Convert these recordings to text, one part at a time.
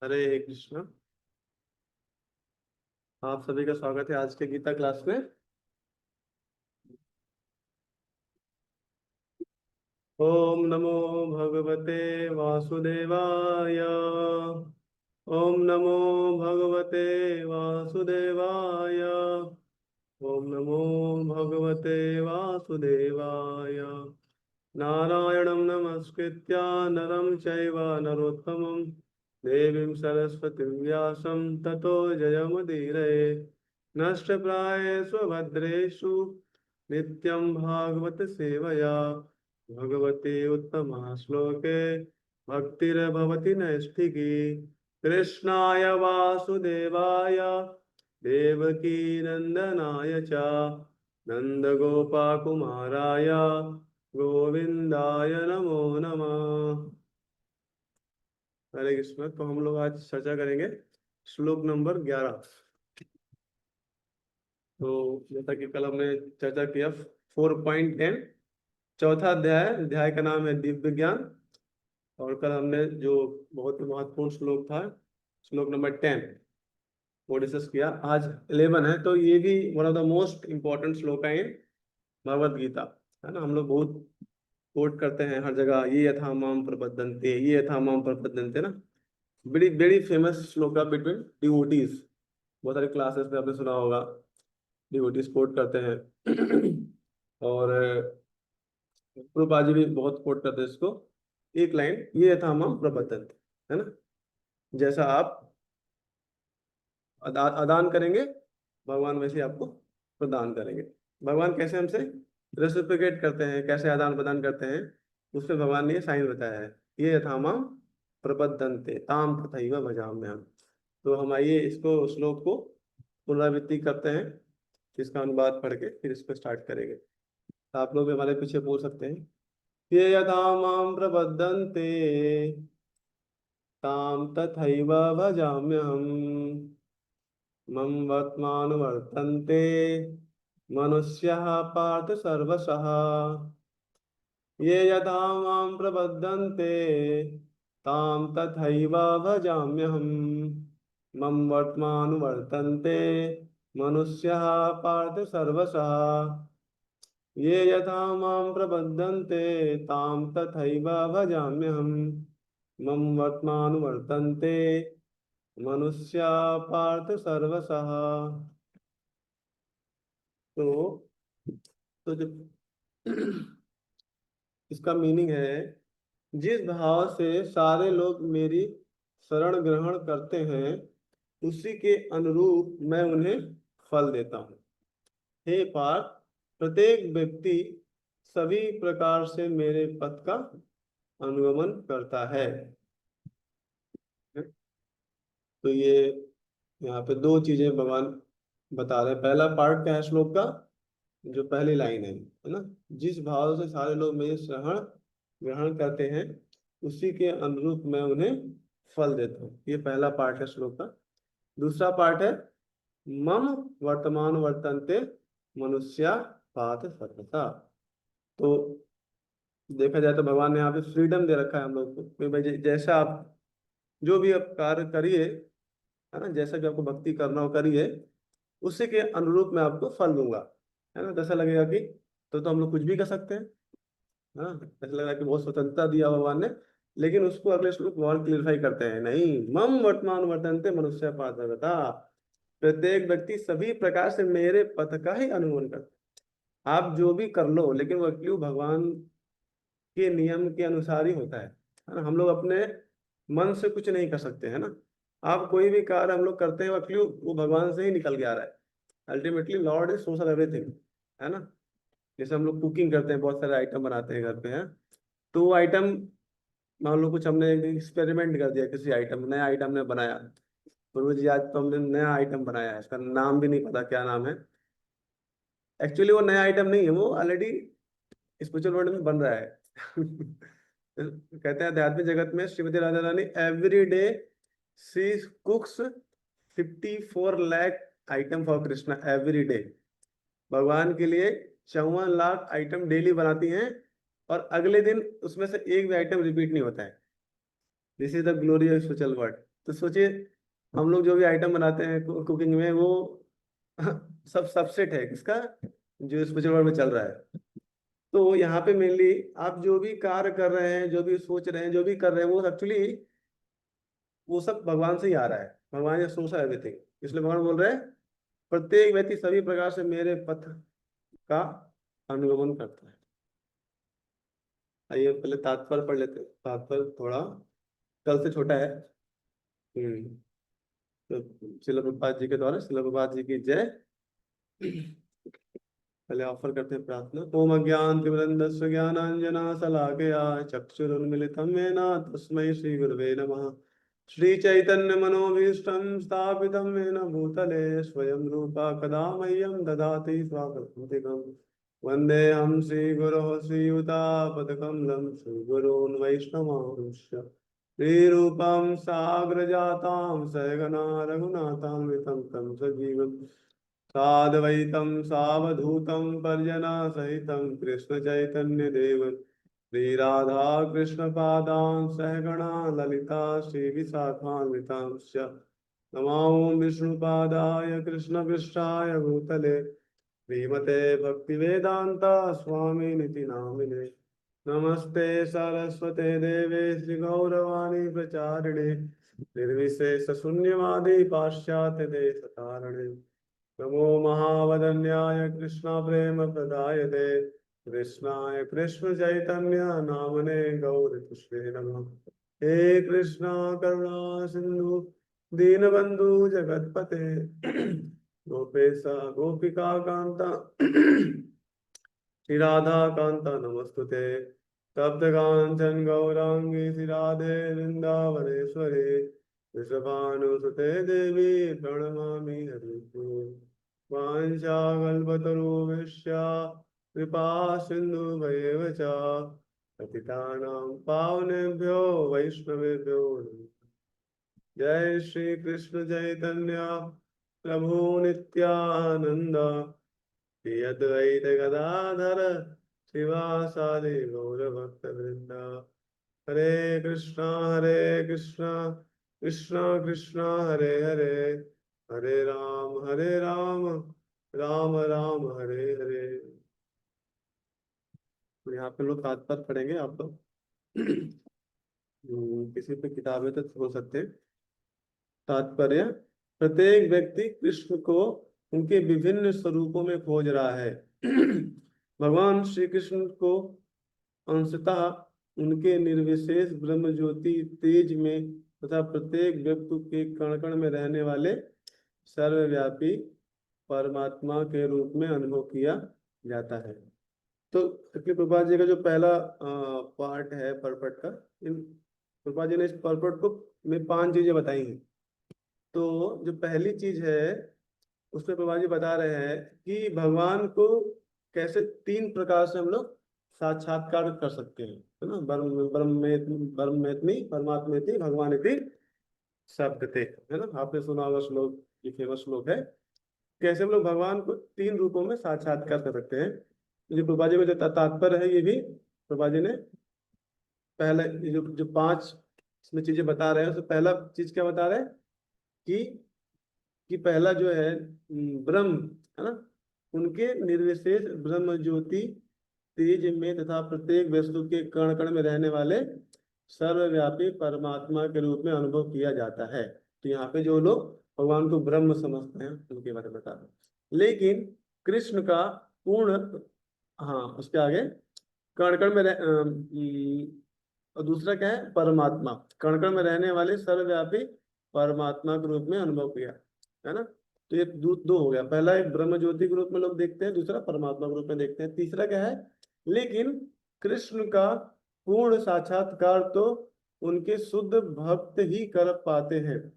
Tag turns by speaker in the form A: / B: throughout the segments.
A: हरे कृष्णा। आप सभी का स्वागत है आज के गीता क्लास में। ओम नमो भगवते वासुदेवाय। ओम नमो भगवते वासुदेवाय। ओम नमो भगवते वासुदेवाय। नारायणं नमस्कृत्य नरं चैव नरोत्तमं देवीं सरस्वतीं व्यासं ततो जयमुदीरये। नष्टप्रायेषु भद्रेषु नित्यं भागवत सेवया भगवते उत्तमा श्लोके भक्तिर्भवति नैष्ठिकी। कृष्णाय वासुदेवाय देवकी नंदनाय च नंदगोपाकुमाराय गोविंदाय नमो नमः। हरे कृष्ण। तो हम लोग आज चर्चा करेंगे श्लोक नंबर 11। तो जैसा कि कल हमने चर्चा किया 4.10 चौथा अध्याय, अध्याय का नाम है दिव्य ज्ञान। और कल हमने जो बहुत ही महत्वपूर्ण श्लोक था, श्लोक नंबर 10, वो डिस्कस किया। आज 11 है, तो ये भी one of the most important श्लोक है इन भगवद गीता, है ना। हम लोग बहुत कोट करते हैं हर जगह, ये यथा माम प्रपद्यन्ते, ये यथा माम प्रपद्यन्ते ना। बड़ी बड़ी फेमस श्लोक है बिटवीन डिवोटीज। बहुत सारे क्लासेस में आपने सुना होगा, डिवोटीज कोट करते हैं। और प्रभुपाद जी भी बहुत कोट करते हैं इसको। एक लाइन, ये यथा माम प्रपद्यन्ते, है ना। जैसा आप अदान करेंगे भगवान वैसे आपको प्रदान करेंगे। भगवान कैसे हमसे रेसिप्रोकेट करते हैं, कैसे आदान प्रदान करते हैं, उसमें भगवान ने ये साइन बताया है। ये यथामाम प्रपद्यन्ते ताम तथैव भजाम्यहम्। तो हम आइए इसको, श्लोक को पुनरावृत्ति करते हैं, इसका अनुवाद पढ़ के फिर इसको स्टार्ट करेंगे। तो आप लोग भी हमारे पीछे बोल सकते हैं, ये यथा माम प्रपद्यन्ते ताम तथैव भजाम्यहम्। मम वर्तमानुवर्तन्ते मनुष्याः पार्थ सर्वशः। ये यथा मां प्रपद्यन्ते तां तथैव भजाम्यहम्। मम वर्तमानुवर्तन्ते मनुष्याः पार्थ सर्वशः। ये यथा मां प्रपद्यन्ते तां तथैव भजाम्यहम्। मम वर्तमानुवर्तन्ते मनुष्या पार्थ सर्वशः। तो जब इसका मीनिंग है, जिस भाव से सारे लोग मेरी शरण ग्रहण करते हैं उसी के अनुरूप मैं उन्हें फल देता हूँ। हे पार्थ, प्रत्येक व्यक्ति सभी प्रकार से मेरे पथ का अनुगमन करता है। तो ये यहाँ पे दो चीजें भगवान बता रहे हैं। पहला पार्ट क्या है श्लोक का, जो पहली लाइन है ना, जिस भाव से सारे लोग मेरे शरण ग्रहण करते हैं उसी के अनुरूप मैं उन्हें फल देता हूँ। ये पहला पार्ट है श्लोक का। दूसरा पार्ट है, मम वर्तमान वर्तन्ते मनुष्या पात सर्वथा। तो देखा जाए तो भगवान ने यहाँ पे फ्रीडम दे रखा है हम लोग को कि भाई जैसा आप जो भी आप कार्य करिए, है ना, जैसा भी आपको भक्ति करना हो करिए, उसी के अनुरूप मैं आपको फल दूंगा। है ना। तो ऐसा लगेगा कि तो हम लोग कुछ भी कर सकते हैं, हाँ, ऐसा लग रहा है कि बहुत स्वतंत्रता दिया भगवान ने। लेकिन उसको अगले श्लोक भगवान क्लियरिफाई करते हैं, नहीं, मम वर्तमान वर्तन्ते मनुष्य पार्थता। प्रत्येक व्यक्ति सभी प्रकार से मेरे पथ का ही अनुगमन करता है। आप जो भी कर लो, लेकिन वो क्यों भगवान के नियम के अनुसार ही होता है ना। हम लोग अपने मन से कुछ नहीं कर सकते, है ना। आप कोई भी कार्य हम लोग करते हैं वो क्यों, वो भगवान से ही निकल के आ रहा है। Ultimately Lord is source of everything, है ना। जैसे हम लोग कुकिंग करते हैं, बहुत सारे आइटम बनाते हैं घर पे, हैं, तो वो आइटम, मान लो कुछ हमने एक्सपेरिमेंट कर दिया, किसी आइटम, नया आइटम ने बनाया, गुरु जी आज तो हमने नया आइटम बनाया है, इसका नाम भी नहीं पता क्या नाम है। एक्चुअली वो नया आइटम नहीं है, वो ऑलरेडी स्पिरिचुअल वर्ल्ड में बन रहा है। कहते हैं आध्यात्मिक जगत में Shrimati Radha Rani every day she cooks 54 lakh item for Krishna every day. भगवान के लिए 54 लाख आइटम डेली बनाती हैं, और अगले दिन उसमें से एक भी आइटम रिपीट नहीं होता है। This is the glory of spiritual world. तो सोचिए हम लोग जो भी आइटम बनाते हैं कुकिंग में, वो सब सबसेट है किसका, जो स्पिरिचुअल वर्ल्ड में चल रहा है। तो यहाँ पे मेनली आप जो भी कार्य कर रहे हैं, जो भी सोच रहे हैं, जो भी कर रहे हैं, वो एक्चुअली वो सब भगवान से ही आ रहा है। भगवान ने सोचा एवरीथिंग, इसलिए भगवान बोल रहे हैं प्रत्येक व्यक्ति सभी प्रकार से मेरे पथ का अनुगमन करता है। आइए पहले तात्पर्य पढ़ लेते हैं। तात्पर्य थोड़ा कल से छोटा है। तो शिला प्रभुपाद जी के द्वारा, शिला प्रभुपाद जी की जय। पहले ऑफर करते हैं प्रार्थना। ओम अज्ञान तिमिरन्धस्य ज्ञानांजना शलाकया चक्षुरुन्मिलितं येन तस्मै श्री गुरवे नमः। श्री चैतन्य मनोभीष्टं स्थापितं येन भूतले स्वयं रूपा कदा मह्यं ददाति स्वापदान्तिकम्। वन्देऽहं श्रीगुरोः श्रीयुतापदकमलं श्रीगुरून् वैष्णवांश्च श्रीरूपं साग्रजातां सहगना रघुनाथान्वितं तं सजीवम् साद्वैतं सावधूतं परिजना सहितं कृष्ण चैतन्य देव श्री राधा कृष्ण पादां सहगणा ललिता श्री विशाखान्वितांश्च नमो विष्णुपादाय कृष्ण पृष्ठाय भूतले श्रीमते भक्तिवेदांता स्वामी निति नामिने। नमस्ते सरस्वते देवे श्रीगौरवाणी प्रचारिणे निर्विशेष शून्यवादी पाश्चात्य देशतारिणे। नमो महावदन्याय कृष्ण प्रेम प्रदायते कृष्णाय कृष्ण चैतन्य नामने गौरकृष्णे नमः। हे कृष्णा करुणा सिंधु दीनबंधु जगतपते गोपेशा गोपिका कांता श्री राधा कांता नमस्तुते। तप्त कांचन गौरांगी श्री राधे वृंदावनेश्वरे वृषभानुसुते देवी प्रणमामि हरिप्रिये। वाञ्छाकल्पतरुभ्यश्च कृपा सिन्धुभ्येव च पतितानां पावनेभ्यो वैष्णवेभ्यो नमः। जय श्री कृष्ण चैतन्य प्रभु नित्यानंद श्री अद्वैत गदाधर शिवासादि गौरभक्तवृंद। हरे कृष्णा कृष्णा कृष्णा हरे हरे हरे राम राम राम हरे हरे। तो यहाँ पे लोग तात्पर्य पढ़ेंगे आप लोग। किसी पे किताबें तो हो सकते हैं। तात्पर्य, प्रत्येक व्यक्ति कृष्ण को उनके विभिन्न स्वरूपों में खोज रहा है। भगवान श्री कृष्ण को अंशतः उनके निर्विशेष ब्रह्म ज्योति तेज में तथा प्रत्येक व्यक्ति के कण कण में रहने वाले सर्वव्यापी परमात्मा के रूप में अनुभव किया जाता है। तो प्रभुपाद जी का जो पहला पार्ट है परपट का, इन प्रभुपाद जी ने इस परपट को में 5 चीजें बताई हैं। तो जो पहली चीज है उसमें प्रभुपाद जी बता रहे हैं कि भगवान को कैसे 3 प्रकार से हम लोग साक्षात्कार कर सकते हैं, है ना। ब्रह्मेत्मी परमात्मेति भगवानेति शब्दते, है ना। आपने सुना होगा श्लोक, ये फेमस श्लोक है। कैसे हम लोग भगवान को 3 रूपों में साक्षात्कार कर सकते हैं। जो प्रभुपाद जी को जो तात्पर्य है, ये भी प्रभुपाद जी ने पहले जो 5 इसमें चीजें बता रहे हैं, उसमें पहला चीज क्या बता रहे हैं कि पहला जो है ब्रह्म, है ना, उनके निर्विशेष ब्रह्म ज्योति तेज में तथा प्रत्येक वस्तु के कण कण में रहने वाले सर्वव्यापी परमात्मा के रूप में अनुभव किया जाता है। तो यहाँ पे जो लोग भगवान को ब्रह्म समझते हैं उनके बारे में बता रहे हैं। लेकिन कृष्ण का पूर्ण, हाँ उसके आगे कण कण में और दूसरा क्या है, परमात्मा, कण कण में रहने वाले सर्वव्यापी परमात्मा के रूप में अनुभव किया, है ना। तो ये दो हो गया। पहला एक ब्रह्म ज्योति के रूप में लोग देखते हैं, दूसरा परमात्मा के रूप में देखते हैं। तीसरा क्या है, लेकिन कृष्ण का पूर्ण साक्षात्कार तो उनके शुद्ध भक्त ही कर पाते हैं।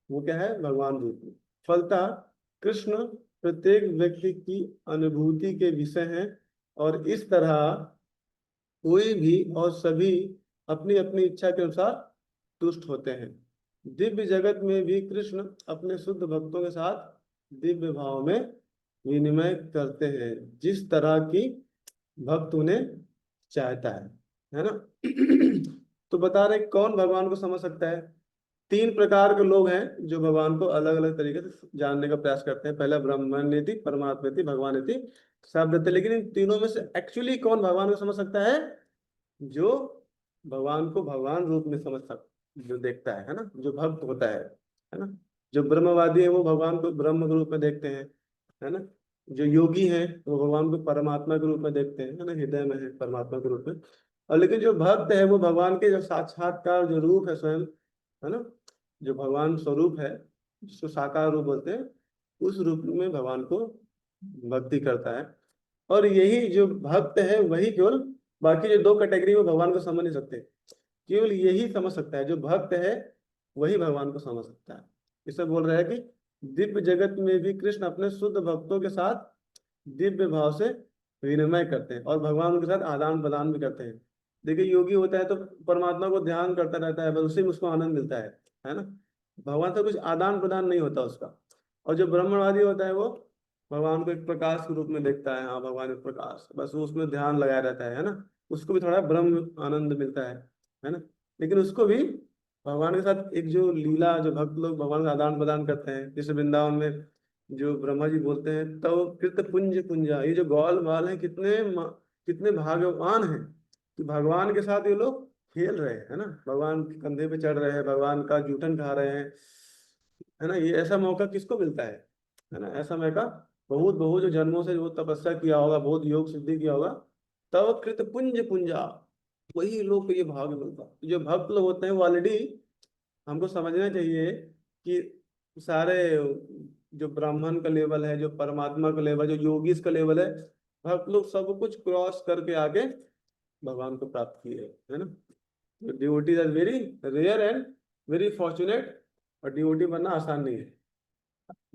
A: वो क्या है, भगवान रूप में। फलतः कृष्ण प्रत्येक व्यक्ति की अनुभूति के विषय हैं और इस तरह कोई भी और सभी अपनी अपनी इच्छा के अनुसार तुष्ट होते हैं। दिव्य जगत में भी कृष्ण अपने शुद्ध भक्तों के साथ दिव्य भाव में विनिमय करते हैं, जिस तरह की भक्त उन्हें चाहता है ना। तो बता रहे कौन भगवान को समझ सकता है। तीन प्रकार के लोग हैं जो भगवान को अलग अलग तरीके से जानने का प्रयास करते हैं। पहला ब्रह्मण्यति, परमात्मेति, भगवानेति, शब्द। लेकिन इन तीनों में से एक्चुअली कौन भगवान को समझ सकता है? जो भगवान को भगवान रूप में समझ सक जो देखता है ना, जो भक्त होता है ना। जो ब्रह्मवादी है वो भगवान को ब्रह्म के रूप में देखते हैं, है ना। जो योगी हैं वो भगवान को परमात्मा के रूप में देखते हैं, है ना, हृदय में है परमात्मा के रूप में। और लेकिन जो भक्त है वो भगवान के जो साक्षात्कार जो रूप है स्वयं, है ना, जो भगवान स्वरूप है जिसको साकार रूप बोलते हैं, उस रूप में भगवान को भक्ति करता है। और यही जो भक्त है वही केवल, बाकी जो दो कैटेगरी में भगवान को समझ नहीं सकते, केवल यही समझ सकता है। जो भक्त है वही भगवान को समझ सकता है। इसे बोल रहा है कि दिव्य जगत में भी कृष्ण अपने शुद्ध भक्तों के साथ दिव्य भाव से विनिमय करते हैं और भगवान उनके साथ आदान प्रदान भी करते हैं। देखिए योगी होता है तो परमात्मा को ध्यान करता रहता है, बस उसी में उसको आनंद मिलता है ना। भगवान से कुछ आदान प्रदान नहीं होता उसका। और जो ब्रह्मवादी होता है वो भगवान को एक प्रकाश के रूप में देखता है, हाँ भगवान एक प्रकाश, बस वो उसमें ध्यान लगाया रहता है ना। उसको भी थोड़ा ब्रह्म आनंद मिलता है ना। लेकिन उसको भी भगवान के साथ एक जो लीला, जो भक्त लोग भगवान का आदान प्रदान करते हैं, जैसे वृंदावन में जो ब्रह्मा जी बोलते हैं, तो कृत पुंज पुंजा, ये जो गौल बाल हैं कितने भाग्यवान हैं कि भगवान के साथ ये लोग खेल रहे हैं, है ना। भगवान के कंधे पे चढ़ रहे हैं, भगवान का जूठन खा रहे हैं, है ना। ये ऐसा मौका किसको मिलता है ना। ऐसा मौका बहुत बहुत जो जन्मों से वो तपस्या किया होगा, बहुत योग सिद्धि किया होगा, तब कृत पुंज पुंजा, वही लोग को ये भाग्य मिलता है। जो भक्त लोग होते हैं वो ऑलरेडी, हमको समझना चाहिए कि सारे जो ब्राह्मण का लेवल है, जो परमात्मा का लेवल, जो योगीज का लेवल है, भक्त लोग सब कुछ क्रॉस करके आके भगवान को प्राप्त किए, है ना। Devotees are very rare and very fortunate. और डिवोटी बनना आसान नहीं है।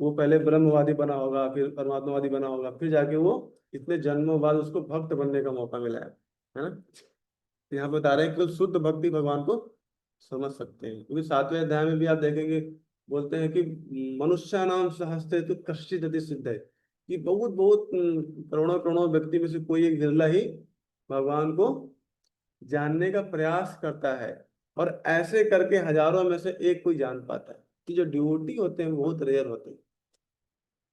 A: वो पहले ब्रह्मवादी बना होगा, फिर परमात्मावादी बना होगा, फिर जाके वो इतने जन्मों बाद उसको भक्त बनने का मौका मिला है ना। यहाँ पे बता रहे हैं कि शुद्ध भक्ति भगवान को समझ सकते हैं, क्योंकि सातवें अध्याय में भी आप देखेंगे बोलते हैं कि मनुष्य नाम सहस्ते तो कश्चित अति सिद्ध है, कि बहुत बहुत करोड़ों करोड़ों व्यक्ति में से कोई एक विरला ही भगवान को जानने का प्रयास करता है। और ऐसे करके हजारों में से एक कोई जान पाता है। कि जो ड्यूटी होते हैं वो बहुत रेयर होते हैं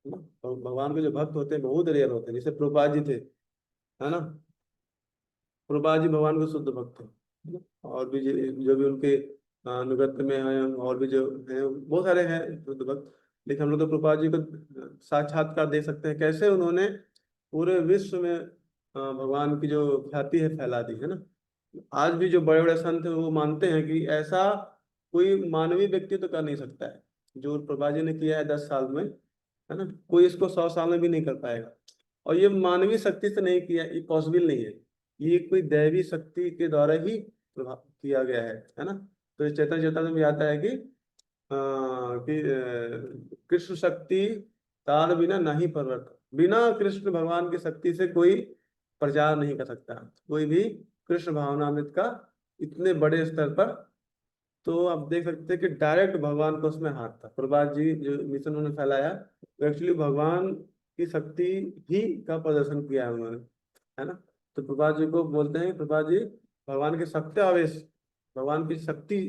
A: ना। भगवान के जो भक्त होते हैं बहुत रेयर होते हैं। जैसे प्रभुपाद जी थे, है ना। प्रभुपाद जी भगवान के शुद्ध भक्त थे, है ना? और भी जो भी उनके अनुगत्य में हैं, और भी जो हैं बहुत सारे हैं शुद्ध भक्त। लेकिन हम लोग तो प्रभुपाद जी को साक्षात्कार दे सकते हैं, कैसे उन्होंने पूरे विश्व में भगवान की जो ख्याति है फैला दी, है ना। आज भी जो बड़े बड़े संत हैं वो मानते हैं कि ऐसा कोई मानवीय व्यक्ति तो कर नहीं सकता है जो प्रभुपाद जी ने किया है 10 साल में, है ना। कोई इसको 100 साल में भी नहीं कर पाएगा। और ये मानवीय शक्ति से नहीं किया, ये पॉसिबल नहीं है। ये कोई दैवी शक्ति के द्वारा ही प्रभाव किया गया है ना। तो इस चैतन्य चेतना में भी आता है कि कृष्ण शक्ति तार बिना नहीं परवर्त, बिना कृष्ण भगवान की शक्ति से कोई प्रचार नहीं कर सकता कोई भी कृष्ण भावनामृत का इतने बड़े स्तर पर। तो आप देख सकते हैं कि डायरेक्ट भगवान को उसमें हाथ था। प्रभात जी जो मिशन उन्होंने फैलाया, तो एक्चुअली भगवान की शक्ति ही का प्रदर्शन किया है उन्होंने, है ना। तो प्रभात जी को बोलते हैं, प्रभात जी भगवान के शक्ति आवेश, भगवान की शक्ति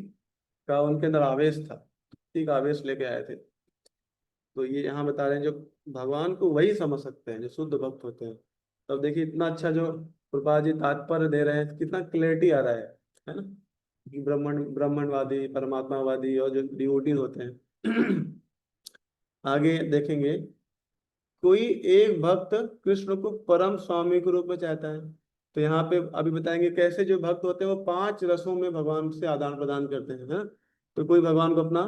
A: का उनके अंदर आवेश था, शक्ति का आवेश लेके आए थे। तो ये यहाँ बता रहे हैं जो भगवान को वही समझ सकते हैं जो शुद्ध भक्त होते हैं। तब देखिए इतना अच्छा जो प्रभुपाद जी तात्पर्य दे रहे हैं, कितना क्लैरिटी आ रहा है ना। कि ब्राह्मणवादी, परमात्मावादी और जो डिवोटीज होते हैं। आगे देखेंगे, कोई एक भक्त कृष्ण को परम स्वामी के रूप में चाहता है। तो यहाँ पे अभी बताएंगे कैसे जो भक्त होते हैं वो 5 रसों में भगवान से आदान प्रदान करते हैं, है ना? तो कोई भगवान को अपना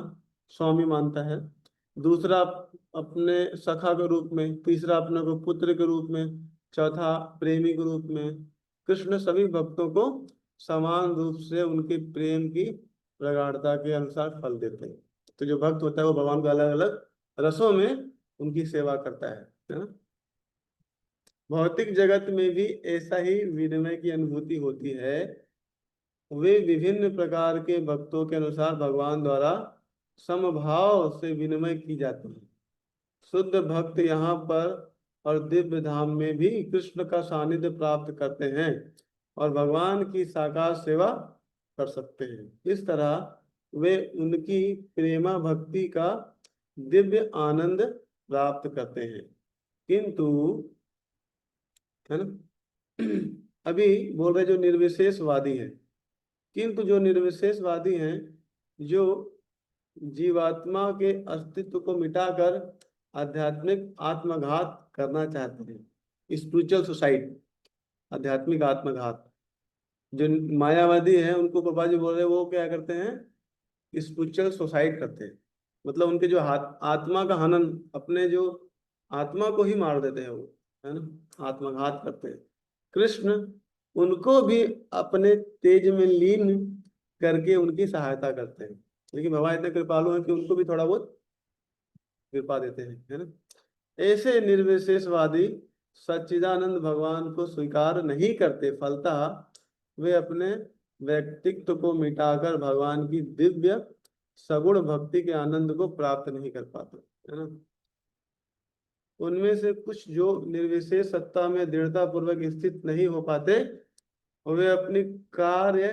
A: स्वामी मानता है, दूसरा अपने सखा के रूप में, तीसरा अपने को पुत्र के रूप में, चौथा प्रेमी के रूप में। कृष्ण सभी भक्तों को समान रूप से उनके प्रेम की प्रगाढ़ता के अनुसार फल देते हैं। तो जो भक्त होता है वो भगवान को अलग अलग रसों में उनकी सेवा करता है ना। भौतिक जगत में भी ऐसा ही विनिमय की अनुभूति होती है। वे विभिन्न प्रकार के भक्तों के अनुसार भगवान द्वारा समभाव से विनिमय की जाती है। शुद्ध भक्त यहाँ पर और दिव्य धाम में भी कृष्ण का सानिध्य प्राप्त करते हैं और भगवान की साकार सेवा कर सकते हैं। इस तरह वे उनकी प्रेमा भक्ति का दिव्य आनंद प्राप्त करते हैं। किंतु, है ना, अभी बोल रहे जो निर्विशेषवादी हैं, किंतु जो निर्विशेषवादी हैं, जो जीवात्मा के अस्तित्व को मिटाकर आध्यात्मिक आत्मघात करना चाहते हैं, स्पिरिचुअल सुसाइड, आध्यात्मिक आत्मघात, जो मायावादी है उनको प्रभा जी बोल रहे हैं वो क्या करते हैं, स्पिरिचुअल सुसाइड करते हैं। मतलब उनके जो आत्मा का हनन, अपने जो आत्मा को ही मार देते हैं वो, है ना, आत्मघात करते हैं। कृष्ण उनको भी अपने तेज में लीन करके उनकी सहायता करते हैं। लेकिन भगवान इतने कृपालु हैं कि उनको भी थोड़ा बहुत कृपा देते हैं, है ना। ऐसे निर्विशेषवादी सच्चिदानंद भगवान को स्वीकार नहीं करते, फलतः वे अपने व्यक्तित्व को मिटाकर भगवान की दिव्य सगुण भक्ति के आनंद को प्राप्त नहीं कर पाते, है ना। उनमें से कुछ जो निर्विशेष सत्ता में दृढ़ता पूर्वक स्थित नहीं हो पाते, वे अपनी कार्य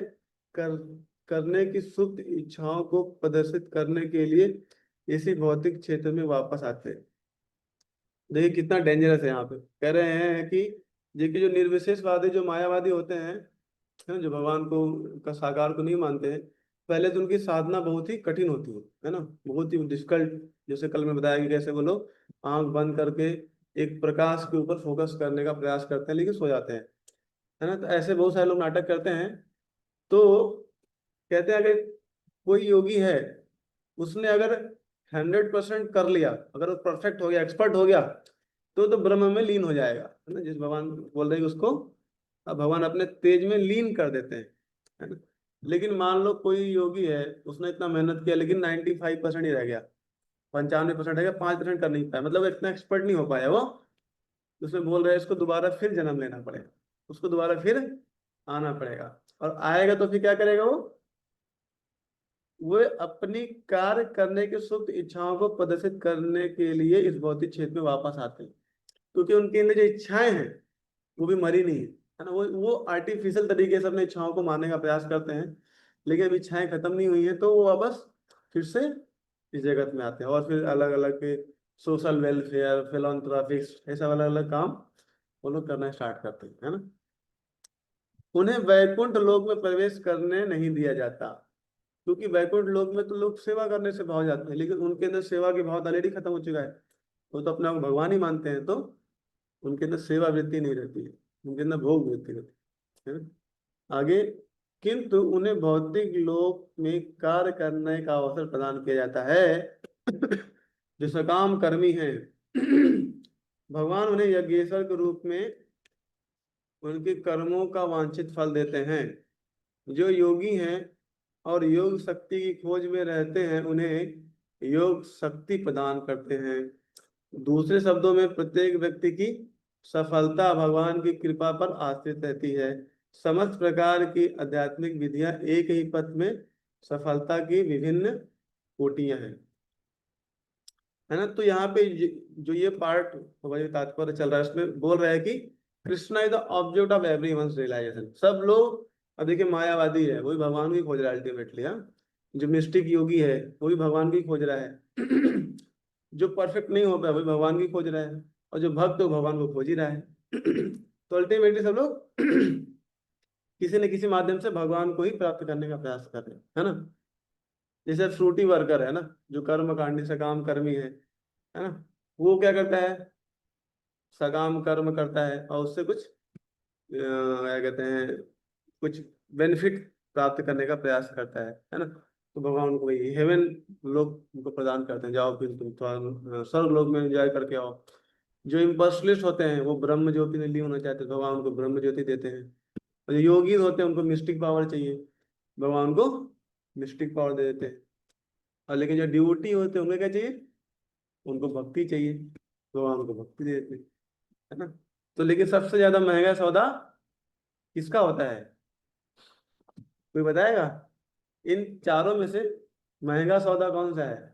A: कर करने की सुप्त इच्छाओं को प्रदर्शित करने के लिए इसी भौतिक क्षेत्र में वापस आते हैं। देखिए कितना डेंजरस है, यहाँ पे कह रहे हैं कि देखिए जो निर्विशेषवादी, जो मायावादी होते हैं, है ना, जो भगवान को का साकार को नहीं मानते हैं, पहले तो उनकी साधना बहुत ही कठिन होती है ना, बहुत ही डिफिकल्ट। जैसे कल में बताया कि कैसे वो लोग आंख बंद करके एक प्रकाश के ऊपर फोकस करने का प्रयास करते हैं लेकिन सो जाते हैं, है ना। तो ऐसे बहुत सारे लोग नाटक करते हैं। तो कहते हैं अगर कोई योगी है, उसने अगर 100% कर लिया, अगर वो परफेक्ट हो गया, एक्सपर्ट हो गया, तो ब्रह्म में लीन हो जाएगा, है ना। जिस भगवान बोल रहे हैं उसको अब भगवान अपने तेज में लीन कर देते हैं, है ना। लेकिन मान लो कोई योगी है, उसने इतना मेहनत किया लेकिन 95% ही रह गया, 95% रह गया, 5% कर नहीं पाया, मतलब इतना एक्सपर्ट नहीं हो पाया वो। उसमें बोल रहे हैं इसको दोबारा फिर जन्म लेना पड़ेगा, उसको दोबारा फिर आना पड़ेगा। और आएगा तो फिर क्या करेगा वो अपनी कार्य करने की सुप्त इच्छाओं को प्रदर्शित करने के लिए इस भौतिक क्षेत्र में वापस आते हैं, क्योंकि उनके अंदर जो इच्छाएं हैं वो भी मरी नहीं है ना। वो आर्टिफिशियल तरीके से अपने इच्छाओं को मारने का प्रयास करते हैं, लेकिन अब इच्छाएं खत्म नहीं हुई हैं तो वो वापस फिर से इस जगत में आते हैं और फिर अलग अलग के सोशल वेलफेयर, फिलोंथ्रॉपिक्स, ऐसा अलग अलग काम वो लोग करना स्टार्ट करते हैं, है ना। उन्हें वैकुंठ लोक में प्रवेश करने नहीं दिया जाता, क्योंकि वैकुंठ लोक में तो लोग सेवा करने से भाव जाते हैं, लेकिन उनके अंदर सेवा के भाव ऑलरेडी खत्म हो चुका है। वो तो अपने आप को भगवान ही मानते हैं, तो उनके अंदर सेवा वृत्ति नहीं रहती है, उनके अंदर भोग वृत्ति रहती है ना। आगे, किंतु उन्हें भौतिक लोक में कार्य करने का अवसर प्रदान किया जाता है जो सकाम कर्मी है। भगवान उन्हें यज्ञेश्वर के रूप में उनके कर्मों का वांछित फल देते हैं। जो योगी हैं और योग शक्ति की खोज में रहते हैं, उन्हें योग शक्ति प्रदान करते हैं। दूसरे शब्दों में प्रत्येक व्यक्ति की सफलता भगवान की कृपा पर आश्रित रहती है। समस्त प्रकार की आध्यात्मिक विधियां एक ही पथ में सफलता की विभिन्न कोटियां हैं, है ना। तो यहाँ पे जो ये पार्ट हमारे तात्पर्य चल रहा है उसमें बोल रहा है कि Krishna is the object of everyone's realisation. सब लोग, अब देखिए मायावादी है वो भी भगवान को ही खोज रहा है अल्टीमेटली, हाँ। जो मिस्टिक योगी है वो भी भगवान को ही खोज रहा है जो परफेक्ट नहीं हो पाया वो भी भगवान को ही खोज रहा है, और जो भक्त है वो भगवान को खोज ही रहा है तो अल्टीमेटली सब लोग किसी न किसी माध्यम से भगवान को ही प्राप्त करने का प्रयास कर रहे हैं, है ना। जैसे फ्रूटी वर्कर है ना, जो कर्म कांडी से काम कर्मी है ना, वो क्या करता है, सकाम कर्म करता है और उससे कुछ क्या कहते हैं, कुछ बेनिफिट प्राप्त करने का प्रयास करता है ना। तो भगवान को वही हेवन लोग उनको प्रदान करते हैं, जाओ फिर तुम थोड़ा स्वर्ग लोक में एंजॉय करके आओ। जो इम्पर्सनलिस्ट होते हैं वो ब्रह्म ज्योति में लीन होना चाहते हैं, भगवान उनको ब्रह्म ज्योति देते हैं। और जो योगी होते हैं उनको मिस्टिक पावर चाहिए, भगवान उनको मिस्टिक पावर दे देते हैं। और लेकिन जो ड्यूटी होते हैं उन्हें क्या चाहिए, उनको भक्ति चाहिए, भगवान उनको भक्ति दे देते हैं, है ना। तो लेकिन सबसे ज्यादा महंगा सौदा किसका होता है, कोई बताएगा, इन चारों में से महंगा सौदा कौन सा है।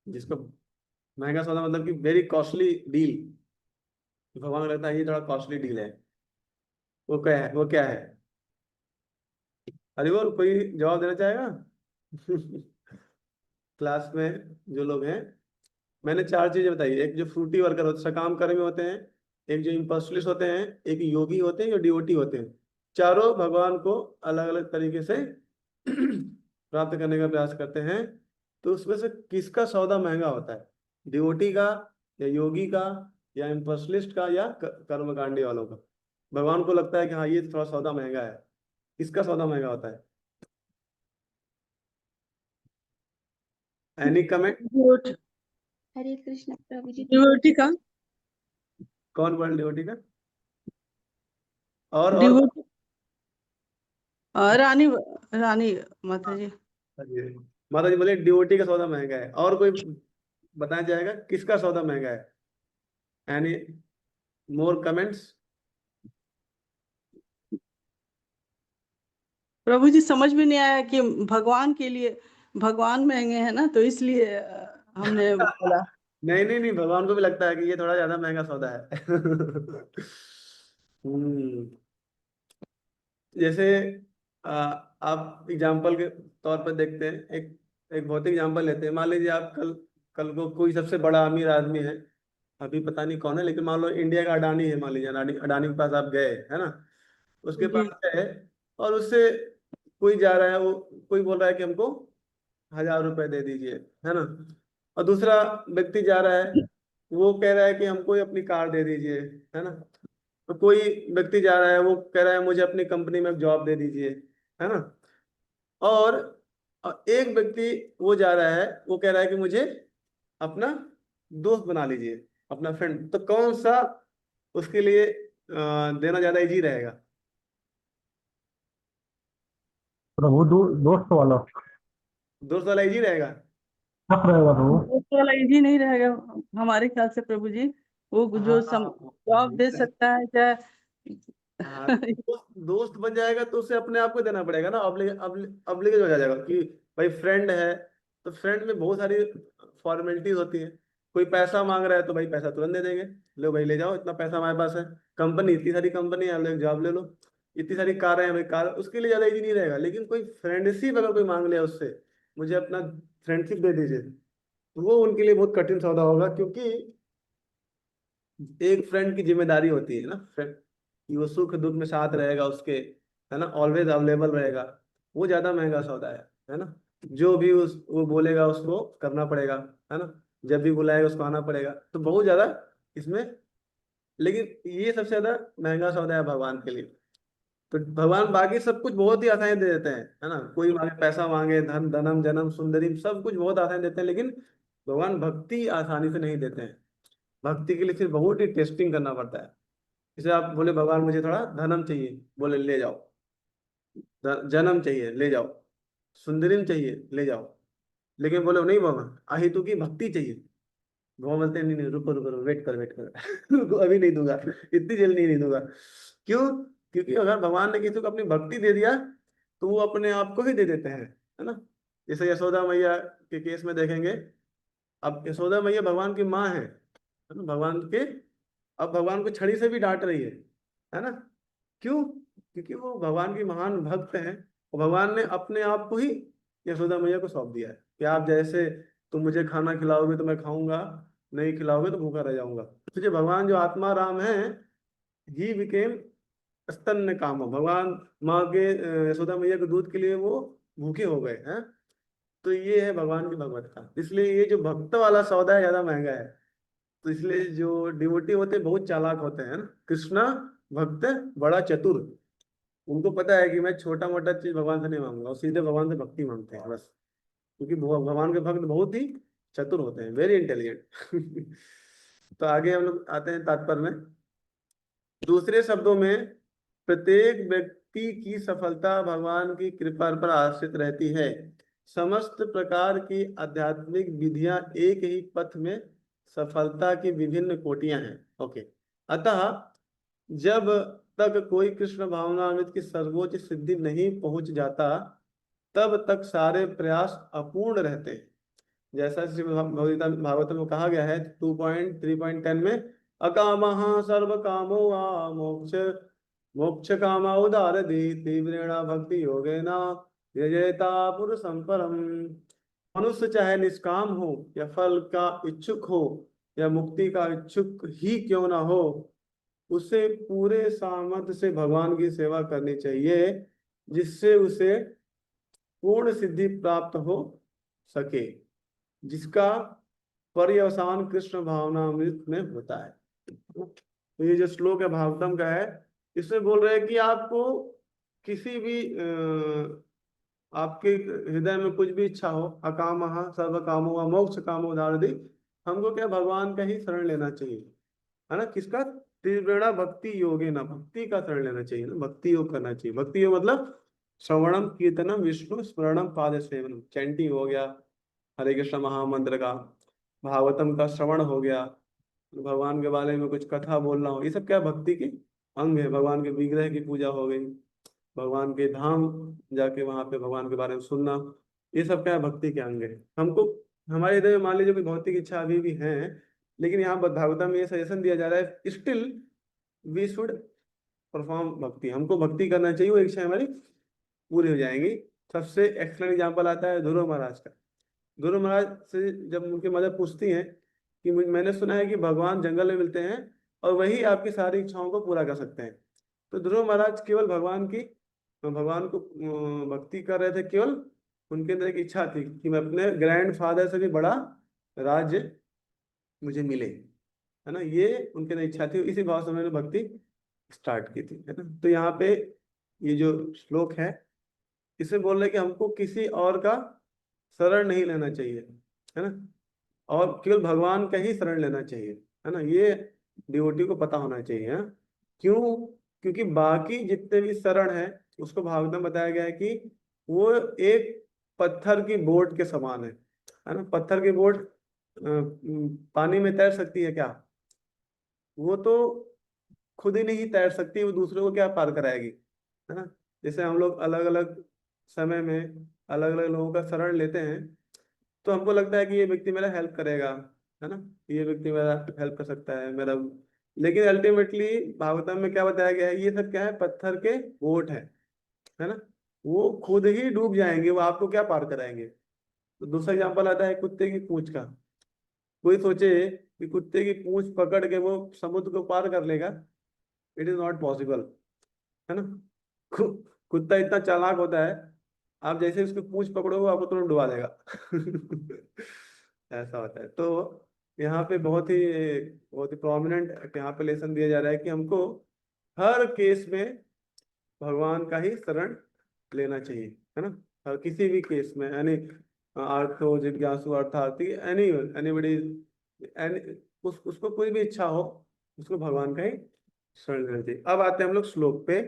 A: जिसको महंगा सौदा मतलब कि वेरी कॉस्टली डील, भगवान को लगता है ये थोड़ा कॉस्टली डील है, वो क्या है, वो क्या है? अरे बोल, कोई जवाब देना चाहेगा? क्लास में जो लोग हैं, मैंने चार चीजें बताई। एक जो फ्रूटी वर्कर होते, सकाम कर्मी होते हैं, एक जो इम्पस्टलिस्ट होते हैं, एक योगी होते हैं, जो डिवोटी होते हैं। चारों भगवान को अलग अलग तरीके से प्राप्त करने का प्रयास करते हैं। तो उसमें से किसका सौदा महंगा होता है? डिवोटी का, या योगी का, या इम्पस्टलिस्ट का, या कर्मकांडी वालों का? भगवान को लगता है कि हाँ, ये थोड़ा सौदा महंगा है। किसका सौदा महंगा होता है? Any comment?
B: डिवोटी।
C: हरे कृष्ण प्रभु जी।
B: डिवोटी का।
A: कौन बोल डिवोटी का? और
B: डिवोटी। रानी। रानी माता जी।
A: चलिए, माता जी बोले डिवोटी का सौदा महंगा है। और कोई बताया जाएगा किसका सौदा महंगा है? Any more comments?
B: प्रभु जी समझ में नहीं आया कि भगवान के लिए भगवान महंगे हैं ना, तो इसलिए हमने बोला।
A: नहीं नहीं नहीं, भगवान को भी लगता है कि ये थोड़ा ज्यादा महंगा सौदा है। जैसे आप एग्जाम्पल के तौर पर देखते हैं, एक एक भौतिक एग्जाम्पल लेते हैं। मान लीजिए आप कल कल को कोई सबसे बड़ा अमीर आदमी है, अभी पता नहीं कौन है, लेकिन मान लो इंडिया का अडानी है, मान लीजिए अडानी, अडानी के पास आप गए, है ना? उसके
B: जी।
A: पास है, और उससे कोई जा रहा है, वो कोई बोल रहा है कि हमको 1,000 रुपए दे दीजिए, है ना? और दूसरा व्यक्ति जा रहा है, वो कह रहा है कि हमको अपनी कार दे दीजिए, है ना? तो कोई व्यक्ति जा रहा है, वो कह रहा है मुझे अपनी कंपनी में जॉब दे दीजिए, है ना? और एक व्यक्ति वो जा रहा है, वो कह रहा है कि मुझे अपना दोस्त बना लीजिए, अपना फ्रेंड। तो कौन सा उसके लिए देना ज्यादा इजी रहेगा?
D: प्रभु दोस्त वाला
A: दोस्त वाला इजी रहेगा।
D: टफ रहेगा प्रभु।
B: दोस्त वाला इजी नहीं रहेगा हमारे ख्याल से प्रभु जी। वो जो जवाब दे
A: हाँ
B: सकता है क्या?
A: हाँ, दोस्त बन जाएगा तो उसे अपने आप को देना पड़ेगा ना। ऑब्लिगेज हो जाएगा कि भाई फ्रेंड है, तो फ्रेंड में बहुत सारी फॉर्मेलिटीज होती है। कोई पैसा मांग रहा है तो भाई पैसा तुरंत दे देंगे, लो भाई ले जाओ, इतना पैसा हमारे पास है। कंपनी, इतनी सारी कंपनी है, लो एक जॉब ले लो। इतनी सारी कारें हैं भाई, कार, उसके लिए ज्यादा इजी नहीं रहेगा। लेकिन कोई फ्रेंडशिप अगर कोई मांग लिया उससे, मुझे अपना फ्रेंडशिप दे दीजिए, तो वो उनके लिए बहुत कठिन सौदा होगा। क्योंकि एक फ्रेंड की जिम्मेदारी होती है ना, फ्रेंड कि वो सुख दुख में साथ रहेगा उसके, है ना, ऑलवेज अवेलेबल रहेगा। वो ज्यादा महंगा सौदा है ना? जो भी उस वो बोलेगा उसको करना पड़ेगा, है ना? जब भी बुलाएगा उसको आना पड़ेगा, तो बहुत ज्यादा इसमें। लेकिन ये सबसे ज्यादा महंगा सौदा है भगवान के लिए। तो भगवान बाकी सब कुछ बहुत ही आसानी दे देते हैं, है ना? कोई मांगे, पैसा मांगे, धन धनम जन्म सुंदरी, सब कुछ बहुत आसानी देते हैं। लेकिन भगवान भक्ति आसानी से नहीं देते हैं। भक्ति के लिए फिर बहुत ही टेस्टिंग करना पड़ता है। जैसे आप बोले भगवान मुझे थोड़ा धनम चाहिए, बोले ले जाओ। जन्म चाहिए, ले जाओ। सुंदरीम चाहिए, ले जाओ। लेकिन बोले नहीं भगवान, अहितु की भक्ति चाहिए। भगवान बोलते हैं नहीं नहीं, रुको रुको रुको, वेट कर वेट कर। रुको, अभी नहीं दूंगा, इतनी जल्दी नहीं दूंगा। क्यों? क्योंकि अगर भगवान ने किसी को अपनी भक्ति दे दिया, तो वो अपने आप को ही दे देते हैं, है ना? जैसे यशोदा मैया के केस में देखेंगे। अब यशोदा मैया भगवान की माँ है ना? भगवान के, अब भगवान को छड़ी से भी डांट रही है ना? क्यों? क्योंकि वो भगवान की महान भक्त हैं। और भगवान ने अपने आप को ही यशोदा मैया को सौंप दिया है कि आप जैसे, तुम मुझे खाना खिलाओगे तो मैं खाऊंगा, नहीं खिलाओगे तो भूखा रह जाऊंगा। तो जो भगवान जो आत्मा राम है, ही बिकेम स्तन्य काम। भगवान माँ के यशोदा मैया के दूध के लिए वो भूखे हो गए हैं। तो ये है भगवान की भगवत्ता। इसलिए ये जो भक्त वाला सौदा है, ज्यादा महंगा है। तो इसलिए जो डिवोटी होते हैं बहुत चालाक होते हैं ना। कृष्णा भक्त बड़ा चतुर। उनको पता है कि मैं छोटा मोटा चीज भगवान से नहीं मांगूंगा, और सीधे भगवान से भक्ति मांगते हैं बस। क्योंकि भगवान के भक्त बहुत ही चतुर होते हैं, वेरी इंटेलिजेंट। तो आगे हम लोग आते हैं तात्पर्य में। दूसरे शब्दों में, प्रत्येक व्यक्ति की सफलता भगवान की कृपा पर आश्रित रहती है। समस्त प्रकार की आध्यात्मिक विधियां एक ही पथ में सफलता की विभिन्न कोटियां हैं। ओके। अतः जब तक कोई कृष्ण भावनामृत की सर्वोच्च सिद्धि नहीं पहुंच जाता, तब तक सारे प्रयास अपूर्ण रहते हैं। जैसा श्री भागवतम में कहा गया है 2.3.10 में, अकामः सर्व कामो वा मोक्ष मोक्ष कामा उदारति तीव्रेण भक्ति योगेना यजेता पुरुषं परम। मनुष्य चाहे निष्काम हो या फल का इच्छुक हो या मुक्ति का इच्छुक ही क्यों ना हो, उसे पूरे सामर्थ्य से भगवान की सेवा करनी चाहिए, जिससे उसे पूर्ण सिद्धि प्राप्त हो सके, जिसका पर्यवसान कृष्ण भावनामृत में होता है। तो ये जो श्लोक है भागवतम का है, इसमें बोल रहे हैं कि आपको किसी भी आपके हृदय में कुछ भी इच्छा हो, अकामः सर्व कामो व मोक्ष कामो धारति, हमको क्या भगवान का ही शरण लेना चाहिए, है ना। किसका? तीव्रेण भक्ति योगेन, भक्ति का शरण लेना चाहिए ना, भक्ति योग करना चाहिए। भक्ति योग मतलब श्रवणम कीर्तनम विष्णु स्मरणम पाद सेवनम, चैंटिंग हो गया, हरे कृष्ण महामंत्र का, भागवतम का श्रवण हो गया, भगवान के बारे में कुछ कथा बोलना हो, ये सब क्या भक्ति के अंग है। भगवान के विग्रह की पूजा हो गई, भगवान के धाम जाके वहां पे भगवान के बारे में सुनना, ये सब क्या है? भक्ति के अंग है। हमको हमारे हृदय में मान लीजिए कोई भौतिक इच्छा अभी भी है, लेकिन यहाँ भागवतम में ये सजेशन दिया जा रहा है, स्टिल वी शुड परफॉर्म भक्ति, हमको भक्ति करना चाहिए, वो इच्छा हमारी पूरी हो जाएंगी। सबसे एक्सलेंट एग्जाम्पल आता है ध्रुव महाराज का। ध्रुव महाराज से जब उनकी मदर पूछती है कि मैंने सुना है कि भगवान जंगल में मिलते हैं और वही आपकी सारी इच्छाओं को पूरा कर सकते हैं, तो ध्रुव महाराज केवल भगवान को भक्ति कर रहे थे, केवल उनके अंदर एक इच्छा थी कि मैं अपने ग्रैंडफादर से भी बड़ा राज्य मुझे मिले, है ना। ये उनके अंदर इच्छा थी, इसी भाव से उन्होंने भक्ति स्टार्ट की थी, है ना। तो यहाँ पे ये जो श्लोक है, इसमें बोल रहे कि हमको किसी और का शरण नहीं लेना चाहिए, है ना, और केवल भगवान का ही शरण लेना चाहिए, है ना। ये डिवोटी को पता होना चाहिए, है? क्यों? क्योंकि बाकी जितने भी शरण है, उसको भागवत में बताया गया है कि वो एक पत्थर की बोट के समान है ना। पत्थर की बोट पानी में तैर सकती है क्या? वो तो खुद ही नहीं तैर सकती, वो दूसरों को क्या पार कराएगी, है ना। जैसे हम लोग अलग अलग समय में अलग अलग लोगों का शरण लेते हैं, तो हमको लगता है कि ये व्यक्ति मेरा हेल्प करेगा, है ना, ये व्यक्ति मेरा हेल्प कर सकता है मेरा, लेकिन अल्टीमेटली भागवतम में क्या बताया गया है, ये सब क्या है? पत्थर के बोट है ना, वो खुद ही डूब जाएंगे, वो आपको क्या पार कराएंगे। तो दूसरा एग्जाम्पल आता है कुत्ते की पूंछ का। कोई सोचे कि कुत्ते की पूंछ पकड़ के वो समुद्र को पार कर लेगा, इट इज नॉट पॉसिबल, है ना। कुत्ता इतना चालाक होता है, आप जैसे उसकी पूंछ पकड़ोगे आपको तुरंत डुबा देगा। ऐसा होता है। तो यहाँ पे बहुत ही प्रोमिनेंट यहाँ पे लेसन दिया जा रहा है कि हमको हर केस में भगवान का ही शरण लेना चाहिए, है ना। हर किसी भी केस में, यानी आर्थो जिज्ञासु अर्थार्थी, एनीबडी, उसको कोई भी इच्छा हो, उसको भगवान का ही शरण लेना चाहिए। अब आते हैं हम लोग श्लोक पे,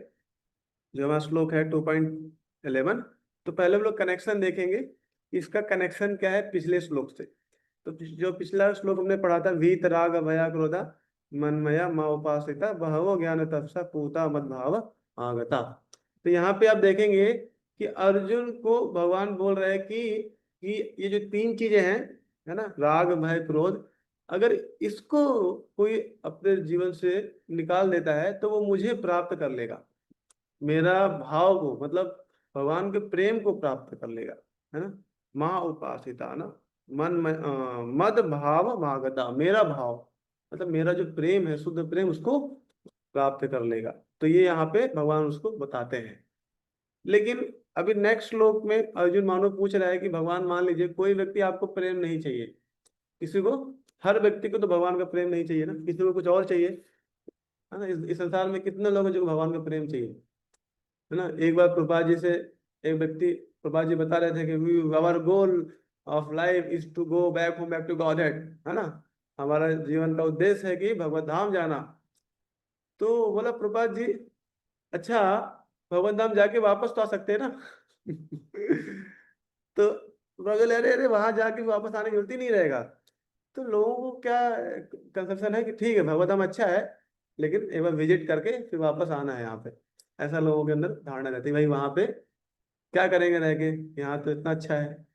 A: जो हमारा श्लोक है 2.11। तो पहले हम लोग कनेक्शन देखेंगे, इसका कनेक्शन क्या है पिछले श्लोक से। तो जो पिछला श्लोक हमने पढ़ा था, वीत राग भया क्रोधा मनमया मा उपासिता बहवो ज्ञान तपसा पूता मद्भाव आगता। तो यहाँ पे आप देखेंगे कि अर्जुन को भगवान बोल रहे हैं कि ये जो तीन चीजें हैं, है ना, राग भय क्रोध, अगर इसको कोई अपने जीवन से निकाल देता है तो वो मुझे प्राप्त कर लेगा, मेरा भाव को, मतलब भगवान के प्रेम को प्राप्त कर लेगा, है ना। माँ उपासिता ना, मद भाव भागता, मेरा भाव मतलब मेरा जो प्रेम है, शुद्ध प्रेम, उसको प्राप्त कर लेगा। तो ये यहाँ पे भगवान उसको बताते हैं। लेकिन अभी नेक्स्ट श्लोक में अर्जुन मानो पूछ रहा है कि भगवान, मान लीजिए कोई व्यक्ति आपको प्रेम नहीं चाहिए, किसी को, हर व्यक्ति को तो भगवान का प्रेम नहीं चाहिए ना, किसी को कुछ और चाहिए, है ना। इस संसार में कितने लोग हैं जो भगवान का प्रेम चाहिए, है ना। एक बार प्रभुपाद जी से एक व्यक्ति, प्रभुपाद जी बता रहे थे कि our goal of life is to go back home, back to Godhead, है ना, हमारा जीवन का उद्देश्य है कि भगवत धाम जाना। तो बोला प्रभुपाद जी, अच्छा भगवत धाम जाके वापस तो आ सकते हैं ना। तो प्रभुपाद जी, अरे अरे वहां जाके वापस आने की जरूरत ही नहीं रहेगा। तो लोगों को क्या कंसेप्शन है कि ठीक है भगवत धाम अच्छा है, लेकिन एक बार विजिट करके फिर वापस आना है यहाँ पे, ऐसा लोगों के अंदर धारणा रहती है। भाई वहां पे क्या करेंगे रह के, यहाँ तो इतना अच्छा है।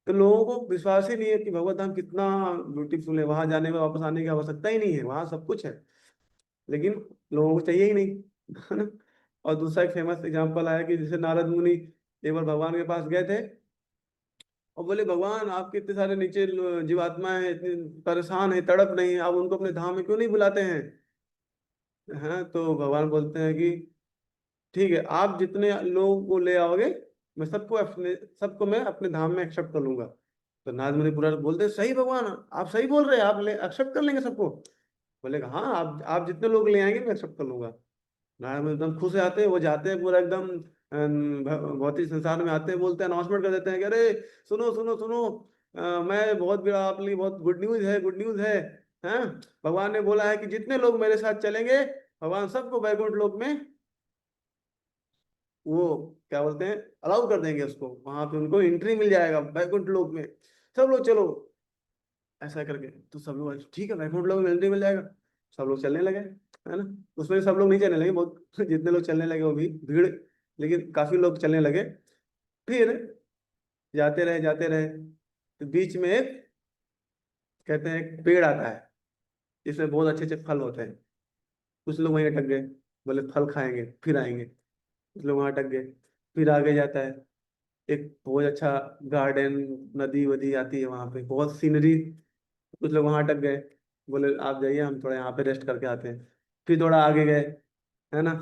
A: तो लोगों को विश्वास ही नहीं है कि भगवत धाम कितना ब्यूटीफुल है, वहां जाने में वापस आने की आवश्यकता ही नहीं है, वहां सब कुछ है, लेकिन लोगों को चाहिए ही नहीं, है ना। और दूसरा एक फेमस एग्जांपल आया कि जैसे नारद मुनि एक बार भगवान के पास गए थे और बोले भगवान आपके इतने सारे नीचे जीवात्माएं हैं, इतनी परेशान है, तड़प नहीं है, आप उनको अपने धाम में क्यों नहीं बुलाते हैं? हाँ, तो भगवान बोलते हैं कि ठीक है, आप जितने लोगों को ले आओगे मैं सबको मैं अपने धाम में एक्सेप्ट कर लूंगा। तो नारद मुनि पूरा बोलते हैं, सही भगवान, आप सही बोल रहे हैं, आप ले एक्सेप्ट कर लेंगे सबको? बोले हाँ, आप जितने लोग ले आएंगे मैं एक्सेप्ट कर लूंगा। नारद मुनि एकदम खुश आते हैं, वो जाते हैं पूरा एकदम भौतिक संसार में आते हैं, बोलते हैं, अनाउंसमेंट कर देते हैं कि अरे सुनो सुनो सुनो, मैं बहुत बड़ा आपके लिए बहुत गुड न्यूज है, गुड न्यूज है। हैं, भगवान ने बोला है कि जितने लोग मेरे साथ चलेंगे भगवान सबको वैकुंठ लोक में वो क्या बोलते हैं अलाउ कर देंगे, उसको वहां पे उनको एंट्री मिल जाएगा वैकुंठ लोक में, सब लोग चलो ऐसा करके। तो सब लोग ठीक है, वैकुंठ लोक में एंट्री मिल जाएगा, सब लोग चलने लगे, है ना। उसमें सब लोग नहीं चलने लगे, बहुत जितने लोग चलने लगे वो भी भीड़, लेकिन काफी लोग चलने लगे। फिर जाते रहे तो बीच में एक कहते हैं एक पेड़ आता है जिसमें बहुत अच्छे अच्छे फल होते हैं। कुछ लोग वहीं अटक गए, बोले फल खाएंगे फिर आएंगे, कुछ लोग वहां अटक गए। फिर आगे जाता है एक बहुत अच्छा गार्डन, नदी वदी आती है वहां पे, बहुत सीनरी। कुछ लोग वहां अटक गए, बोले आप जाइए हम थोड़ा यहाँ पे रेस्ट करके आते हैं। फिर थोड़ा आगे गए, है ना।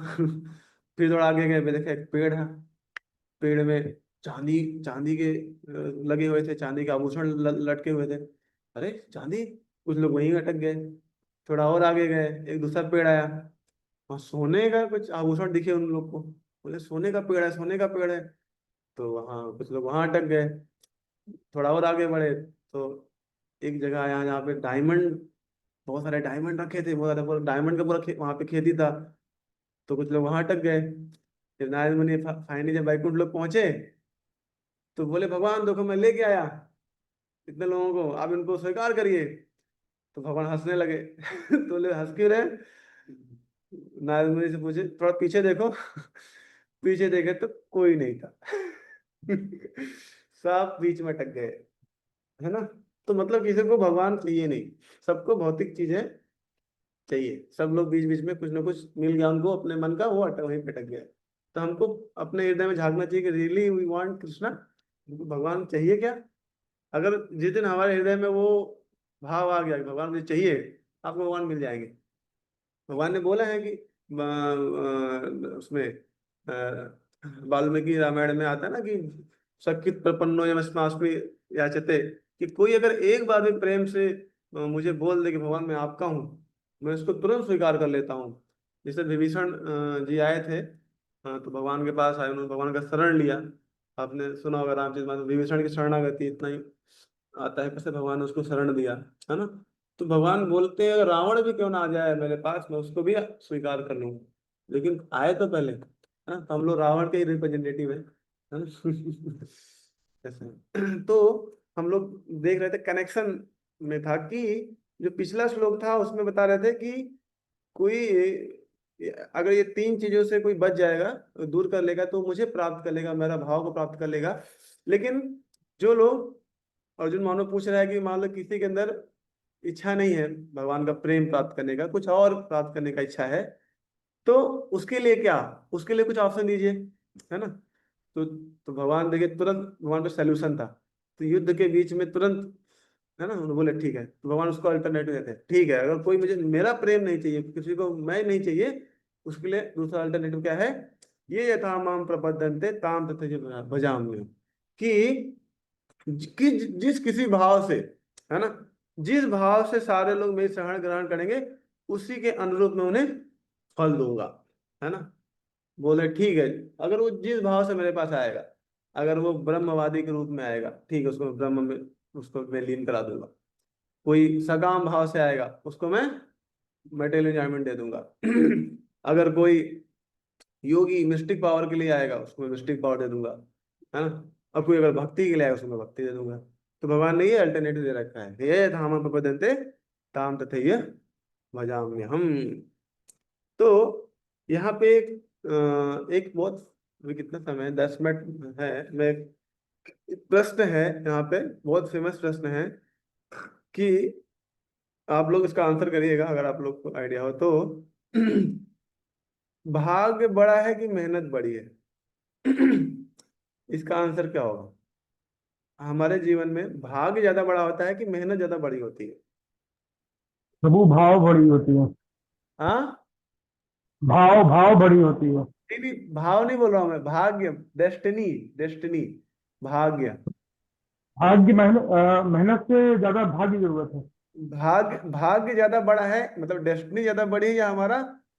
A: फिर थोड़ा आगे गए, देखा एक पेड़ है, पेड़ में चांदी चांदी के लगे हुए थे, चांदी के आभूषण लटके हुए थे। अरे चांदी, कुछ लोग वहीं अटक गए। थोड़ा और आगे गए, एक दूसरा पेड़ आया, वहाँ सोने का कुछ आभूषण दिखे उन लोग को, बोले सोने का पेड़ है, सोने का पेड़ है। तो वहाँ कुछ लोग वहां अटक गए। थोड़ा और आगे बढ़े तो एक जगह आया जहाँ पे डायमंड, बहुत सारे डायमंड रखे थे, बहुत सारे पूरा डायमंड का पूरा वहां पे खेती था। तो कुछ लोग वहां अटक गए। जब नारद मुनि फाइनली जब बैकुंठ लोग पहुंचे तो बोले भगवान देखो मैं लेके आया इतने लोगों को, आप इनको स्वीकार करिए। तो भगवान हंसने लगे। तो बोले हंस क्यों रहे? नारद मुनि से पूछे थोड़ा पीछे देखो। पीछे देखे तो कोई नहीं था। सब बीच में अटक गए, है ना। तो मतलब किसी को भगवान चाहिए नहीं, सबको भौतिक चीजें चाहिए। सब लोग बीच बीच में कुछ ना कुछ मिल गया उनको अपने मन का, वो अटक वहीं पे अटक गया। तो हमको अपने हृदय में झांकना चाहिए कि रियली वी वांट कृष्णा, हमको भगवान चाहिए क्या? अगर जिस दिन हमारे हृदय में वो भाव आ गया कि भगवान मुझे चाहिए, आपको भगवान मिल जाएंगे। भगवान ने बोला है कि उसमें वाल्मीकि रामायण में आता है ना कि सकित प्रपन्नो यमस्मास्मि याचते, कि कोई अगर एक बार भी प्रेम से मुझे बोल दे कि भगवान मैं आपका हूँ, मैं उसको तुरंत स्वीकार कर लेता हूँ। जैसे विभीषण जी आए थे, तो भगवान के पास आए, उन्होंने भगवान का शरण लिया। आपने सुना होगा रामचरित मानस, विभीषण की शरणागति इतना ही आता है, कैसे भगवान ने उसको शरण दिया, है ना। तो भगवान बोलते हैं अगर रावण भी क्यों ना आ जाए मेरे पास, मैं उसको भी स्वीकार कर लूंगा, लेकिन आए तो पहले, है ना। तो हम लोग रावण के ही रिप्रेजेंटेटिव है ना। ऐसा। तो हम लोग देख रहे थे कनेक्शन में था कि जो पिछला श्लोक था उसमें बता रहे थे कि कोई अगर ये तीन चीजों से कोई बच जाएगा, दूर कर लेगा, तो मुझे प्राप्त कर लेगा, मेरा भाव को प्राप्त कर लेगा। लेकिन जो लोग, अर्जुन मानो पूछ रहा है कि मान लो किसी के अंदर इच्छा नहीं है भगवान का प्रेम प्राप्त करने का, कुछ और प्राप्त करने का इच्छा है, तो उसके लिए क्या, उसके लिए कुछ ऑप्शन दीजिए, है ना। तो भगवान देखिए तुरंत भगवान का सैल्यूशन था। तो युद्ध के बीच में तुरंत, है ना, उन्होंने बोले ठीक है। तो भगवान उसको अल्टरनेटिव देते हैं, ठीक है अगर कोई मुझे मेरा प्रेम नहीं चाहिए, किसी को मैं नहीं चाहिए, उसके लिए दूसरा अल्टरनेटिव क्या है, ये यथा माम प्रपद्यन्ते ताम तथा भजाम्यहम्, कि जिस किसी भाव से, है ना, जिस भाव से सारे लोग मेरी शरण ग्रहण करेंगे उसी के अनुरूप में उन्हें फल दूंगा, है ना। बोले ठीक है, अगर वो जिस भाव से मेरे पास आएगा, अगर वो ब्रह्मवादी के रूप में आएगा, ठीक है, उसको ब्रह्म में उसको मैं लीन करा दूंगा। कोई सकाम भाव से आएगा, उसको मैं मेटेरियल एंजॉयमेंट दे दूंगा। अगर कोई योगी मिस्टिक पावर के लिए आएगा, उसको मैं मिस्टिक पावर दे दूंगा, है ना। और कोई अगर भक्ति के लिए आएगा, उसको मैं भक्ति दे दूंगा। तो भगवान ने ये अल्टरनेटिव दे रखा है, ये धाम प्रपद्यन्ते ताम तथैय भजाम्यहम्। तो यहाँ पे एक बहुत, अभी कितना समय है, 10 मिनट है, मैं एक प्रश्न है यहाँ पे, बहुत फेमस प्रश्न है कि आप लोग इसका आंसर करिएगा अगर आप लोग को आइडिया हो तो। भाग्य बड़ा है कि मेहनत बड़ी है? इसका आंसर क्या होगा? हमारे जीवन में भाग्य ज्यादा बड़ा होता है कि मेहनत ज्यादा बड़ी होती है?
D: प्रभु भाव बड़ी होती है।
A: हाँ,
D: भाव भाव बड़ी होती है।
A: नहीं नहीं, भाव नहीं बोल रहा हूं मैं, भाग्य, डेस्टिनी, डेस्टिनी, भाग्य।
D: भाग्य मेहनत से ज्यादा भाग्य की जरूरत है।
A: भाग्य ज्यादा बड़ा है, मतलब डेस्टिनी ज्यादा बड़ी है, या हमारा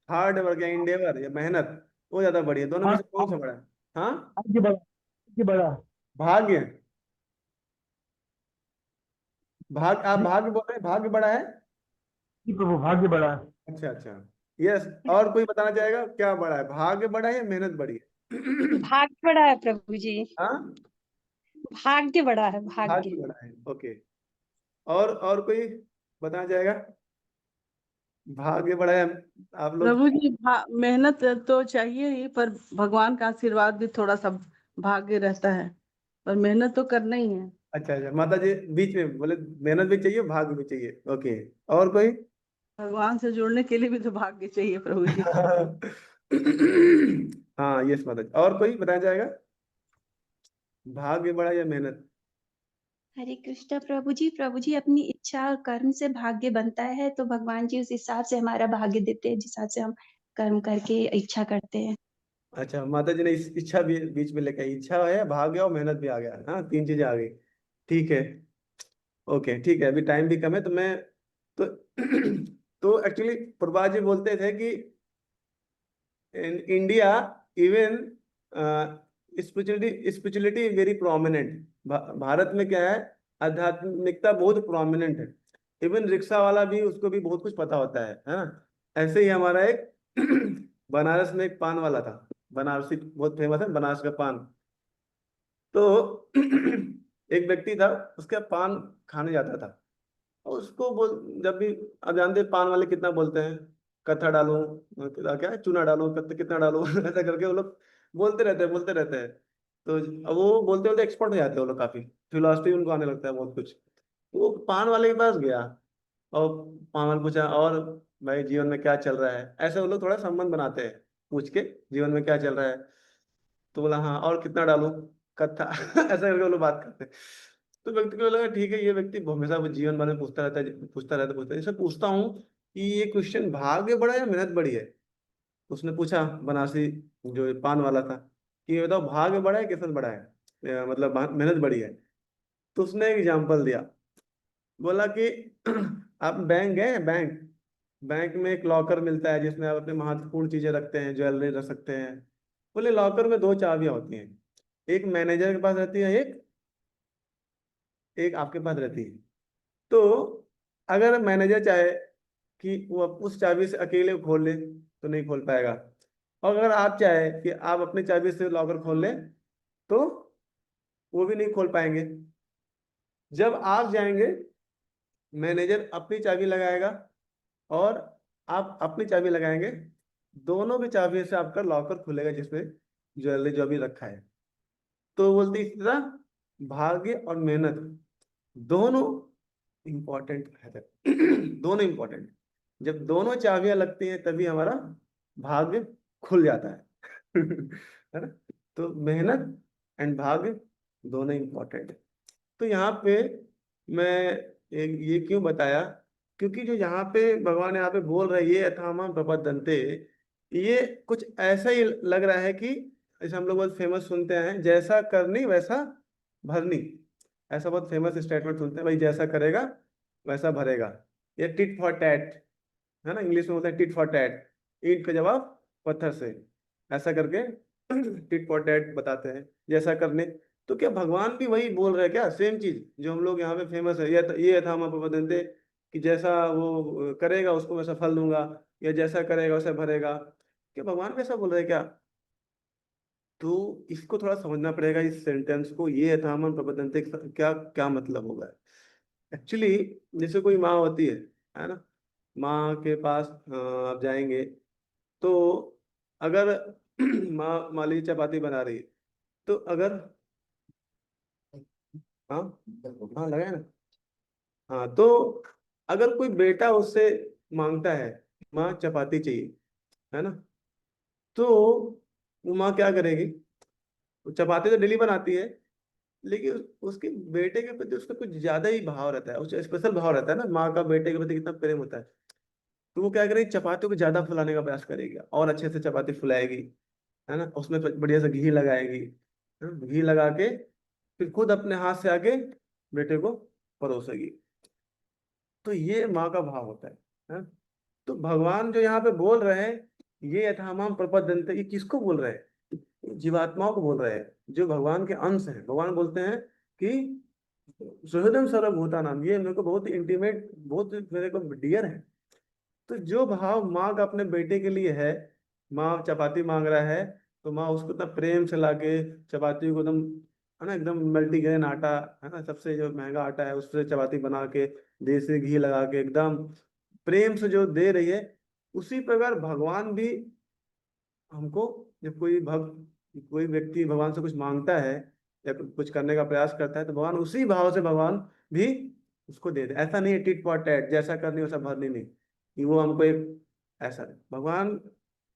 A: हार्ड वर्क या इंडेवर या मेहनत वो ज्यादा बड़ी है? दोनों में
D: हाँ,
A: से कौन सा बड़ा है? हाँ,
D: भाग्य बड़ा है।
A: भाग्य। आप
D: जी
A: भाग्य बोल रहे हैं, भाग्य बड़ा है?
D: जी प्रभु, भाग्य बड़ा है।
A: अच्छा अच्छा, यस। और कोई बताना चाहेगा क्या बड़ा है, भाग्य बड़ा है या मेहनत बड़ी है?
E: भाग्य बड़ा है प्रभु जी।
A: हाँ,
E: भाग्य बड़ा है, भाग्य।
A: भाग्य बड़ा है, ओके। और कोई बताना चाहेगा? भाग्य बड़ा है, आप लोग।
B: प्रभु जी मेहनत तो चाहिए ही, पर भगवान का आशीर्वाद भी थोड़ा सा भाग्य रहता है, पर मेहनत तो करना ही है।
A: अच्छा अच्छा, माता जी बीच में बोले मेहनत भी चाहिए भाग्य भी चाहिए, ओके। और कोई?
B: भगवान से जुड़ने के लिए भी तो भाग्य चाहिए प्रभु जी।
A: हाँ, यस माता जी। और कोई बताया जाएगा, भाग्य बड़ा या मेहनत?
C: हरे कृष्ण प्रभु जी अपनी इच्छा और कर्म से भाग्य बनता है, तो भगवान जी उस हिसाब से हमारा भाग्य देते हैं, जिस हिसाब से हम कर्म करके इच्छा करते हैं।
A: अच्छा, माता जी ने इस इच्छा भी बीच में लेकर आई। इच्छा है, भाग्य और मेहनत भी आ गया, हाँ, तीन चीजें आ गई। ठीक है, ओके, ठीक है, अभी टाइम भी कम है, तो मैं तो तो एक्चुअली प्रभा जी बोलते थे कि in India, even spirituality very prominent. Bharat में क्या है, आध्यात्मिकता बहुत प्रोमिनेंट है। इवन रिक्शा वाला भी, उसको भी बहुत कुछ पता होता है ना? ऐसे ही हमारा एक बनारस में एक पान वाला था, बनारसी, बहुत फेमस है बनारस का पान। तो एक व्यक्ति था, उसका पान खाने जाता था, और उसको बोल, जब भी, अब जानते हैं पान वाले कितना बोलते हैं, कत्था डालूं, क्या है, चूना डालूं, कितना डालूं, ऐसा करके वो लोग बोलते रहते हैं। तो अब वो बोलते बोलते एक्सपर्ट हो जाते हैं वो लोग, काफी फिलोसफी उनको आने लगता है बहुत कुछ। तो वो पान वाले के पास गया, और पान वाले पूछा, और भाई जीवन में क्या चल रहा है, ऐसे वो लोग थोड़ा संबंध बनाते हैं, पूछ के जीवन में क्या चल रहा है। तो बोला हाँ, और कितना डालूं, कत्था, ऐसा करके वो लोग बात करते हैं। तो व्यक्ति को लगा ठीक है, ये व्यक्ति हमेशा वो जीवन भर में पूछता रहता है, इससे पूछता हूँ कि ये क्वेश्चन भाग्य बड़ा है या मेहनत बड़ी है? उसने पूछा बनारसी, जो पान वाला था, कि ये बताओ भाग्य बड़ा है किस्मत बड़ा है, मतलब मेहनत बड़ी है? तो उसने एक एग्जाम्पल दिया, बोला कि आप बैंक गए, बैंक बैंक में एक लॉकर मिलता है जिसमें आप अपने महत्वपूर्ण चीजें रखते हैं, ज्वेलरी रख सकते हैं। बोले लॉकर में दो चाबियां होती हैं, एक मैनेजर के पास रहती है, एक एक आपके पास रहती है। तो अगर मैनेजर चाहे कि वो उस चाबी से अकेले खोल ले, तो नहीं खोल पाएगा। और अगर आप चाहे कि आप अपनी चाबी से लॉकर खोल लें, तो वो भी नहीं खोल पाएंगे। जब आप जाएंगे, मैनेजर अपनी चाबी लगाएगा, और आप अपनी चाबी लगाएंगे, दोनों की चाबी से आपका लॉकर खुलेगा, जिसमें ज्वेलरी जो भी रखा है। तो बोलते इस तरह भाग्य और मेहनत दोनों इंपॉर्टेंट है। दोनों इंपॉर्टेंट, जब दोनों चाबियां लगती हैं तभी हमारा भाग्य खुल जाता है। है ना? तो मेहनत एंड भाग्य दोनों इंपॉर्टेंट है। तो यहाँ पे मैं एक ये क्यों बताया, क्योंकि जो यहाँ पे भगवान यहाँ पे बोल रहे हैं, ये अथामा प्रपद्यन्ते, ये कुछ ऐसा ही लग रहा है कि जैसे हम लोग बहुत फेमस सुनते हैं, जैसा करनी वैसा भरनी। ऐसा बहुत फेमस स्टेटमेंट सुनते हैं, भाई जैसा करेगा वैसा भरेगा। ये टिट फॉर टैट, है ना, इंग्लिश में बोलते हैं टिट फॉर टैट, ईंट का जवाब पत्थर से, ऐसा करके टिट फॉर टैट बताते हैं, जैसा करने। तो क्या भगवान भी वही बोल रहे हैं क्या, सेम चीज जो हम लोग यहाँ पे फेमस है, ये था हम प्रपद्यन्ते, कि जैसा वो करेगा उसको वैसा फल दूंगा, या जैसा करेगा वैसा भरेगा? क्या भगवान वैसा बोल रहे हैं क्या? तो इसको थोड़ा समझना पड़ेगा, इस सेंटेंस को, ये यथामन प्रपद्यन्ते क्या क्या मतलब होगा एक्चुअली। जैसे कोई माँ होती है ना, माँ के पास आप जाएंगे, तो अगर माँ मान लीजिए चपाती बना रही है, तो अगर, हाँ हाँ लगाए ना, हाँ, तो अगर कोई बेटा उससे मांगता है, माँ चपाती चाहिए, है ना, तो वो माँ क्या करेगी, वो चपाती तो डेली बनाती है, लेकिन उसके बेटे के प्रति उसका कुछ ज्यादा ही भाव रहता है, उसका स्पेशल भाव रहता है ना, माँ का बेटे के प्रति कितना प्रेम होता है। तो वो क्या करेगी, चपातियों को ज्यादा फुलाने का प्रयास करेगी और अच्छे से चपाती फुलाएगी, है ना, उसमें बढ़िया से घी लगाएगी, है ना? घी लगा के फिर खुद अपने हाथ से आके बेटे को परोसेगी। तो ये माँ का भाव होता है? तो भगवान जो यहाँ पे बोल रहे हैं, ये यथामाम प्रपद्यन्ते, ये किसको बोल रहे हैं? जीवात्माओं को बोल रहे हैं, जो भगवान के अंश हैं। भगवान बोलते हैं कि सुहृदम सर्वभूता नाम, ये मेरे को बहुत इंटीमेट, बहुत मेरे को डियर है। तो जो भाव माँ का अपने बेटे के लिए है, माँ चपाती मांग रहा है, तो माँ उसको इतना प्रेम से लाके चपाती को एकदम, है ना, एकदम मल्टीग्रेन आटा, है ना, सबसे जो महंगा आटा है उससे चपाती बना के देसी घी लगा के एकदम प्रेम से जो दे रही है, उसी प्रकार भगवान भी हमको, जब कोई व्यक्ति भगवान से कुछ मांगता है या कुछ करने का प्रयास करता है, तो भगवान उसी भाव से भगवान भी उसको दे दे। ऐसा नहीं है टिट फॉर टैट, जैसा करनी वैसा भरनी, नहीं कि वो हमको एक ऐसा है। भगवान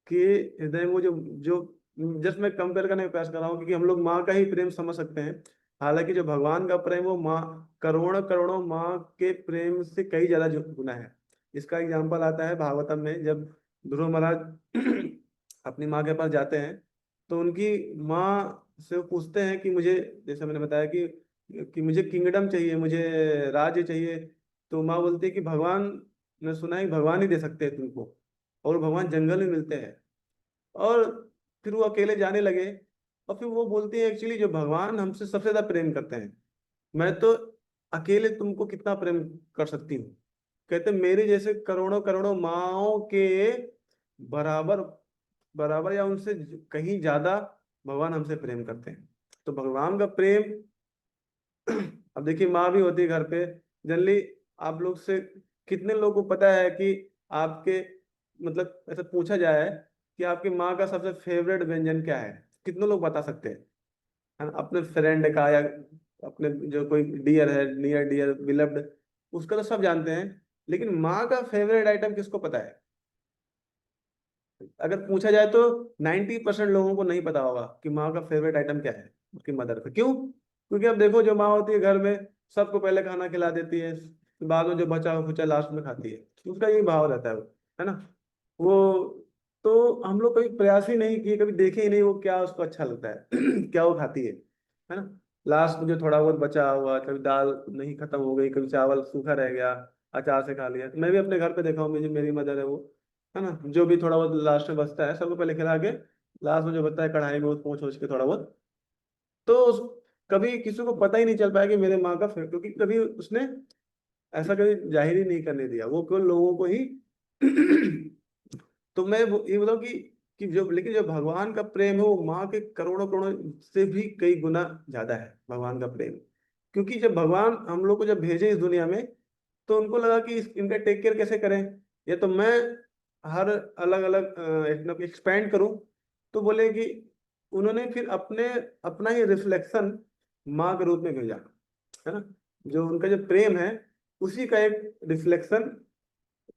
A: के हृदय में वो जो जो जस्ट मैं कंपेयर करने का प्रयास कर रहा हूँ, क्योंकि हम लोग माँ का ही प्रेम समझ सकते हैं, हालांकि जो भगवान का प्रेम वो माँ, करोड़ों करोड़ों माँ के प्रेम से कई ज्यादा गुना है। इसका एग्जाम्पल आता है भागवतम में, जब ध्रुव महाराज अपनी माँ के पास जाते हैं, तो उनकी माँ से वो पूछते हैं कि मुझे, जैसे मैंने बताया कि मुझे किंगडम चाहिए, मुझे राज्य चाहिए। तो माँ बोलती है कि भगवान ने सुना है कि भगवान ही दे सकते हैं तुमको, और भगवान जंगल में मिलते हैं। और फिर वो अकेले जाने लगे, और फिर वो बोलती है एक्चुअली जो भगवान हमसे सबसे ज्यादा प्रेम करते हैं, मैं तो अकेले तुमको कितना प्रेम कर सकती हूँ। कहते मेरे जैसे करोड़ों करोड़ों माओ के बराबर, बराबर या उनसे कहीं ज्यादा भगवान हमसे प्रेम करते हैं। तो भगवान का प्रेम अब देखिए, माँ भी होती है घर पे जनरली। आप लोग से कितने लोगों को पता है कि आपके, मतलब ऐसा पूछा जाए कि आपकी माँ का सबसे फेवरेट व्यंजन क्या है, कितने लोग बता सकते हैं? है ना? अपने फ्रेंड का या अपने जो कोई डियर है, नियर डियर बिलव्ड, उसका तो सब जानते हैं, लेकिन माँ का फेवरेट आइटम किसको पता है? अगर पूछा जाए तो 90% लोगों को नहीं पता होगा कि माँ का फेवरेट आइटम क्या है, उसकी मदर का। क्यों? क्योंकि अब देखो, जो माँ होती है घर में सबको पहले खाना खिला देती है, बाद में जो बचा खुचा लास्ट में खाती है, उसका यही भाव रहता है वो, है ना। वो तो हम लोग कभी प्रयास ही नहीं किए, कभी देखे ही नहीं वो क्या उसको अच्छा लगता है क्या वो खाती है ना। लास्ट में जो थोड़ा बहुत बचा हुआ, कभी दाल नहीं खत्म हो गई, कभी चावल सूखा रह गया, अचार से खा लिया। मैं भी अपने घर पे देखा हूँ, मुझे, मेरी मदर है वो, है ना, जो भी थोड़ा बहुत लास्ट में बचता है सबको पहले खिला के, लास्ट में जो बचता है कढ़ाई में वो पोंछ ओछ के थोड़ा बहुत। तो कभी किसी को पता ही नहीं चल पाया कि मेरे माँ का क्योंकि कभी उसने ऐसा कभी जाहिर ही नहीं करने दिया, वो केवल लोगों को ही तो मैं ये बताऊँ कि जो, लेकिन जो भगवान का प्रेम है वो माँ के करोड़ों करोड़ों से भी कई गुना ज्यादा है भगवान का प्रेम। क्योंकि जब भगवान हम लोग को जब भेजे इस दुनिया में, तो उनको लगा कि इनका टेक केयर कैसे करें, या तो मैं हर अलग अलग एक्सपेंड करूं। तो बोले कि उन्होंने फिर अपना ही रिफ्लेक्शन माँ के रूप में भेजा, है ना। जो उनका जो प्रेम है उसी का एक रिफ्लेक्शन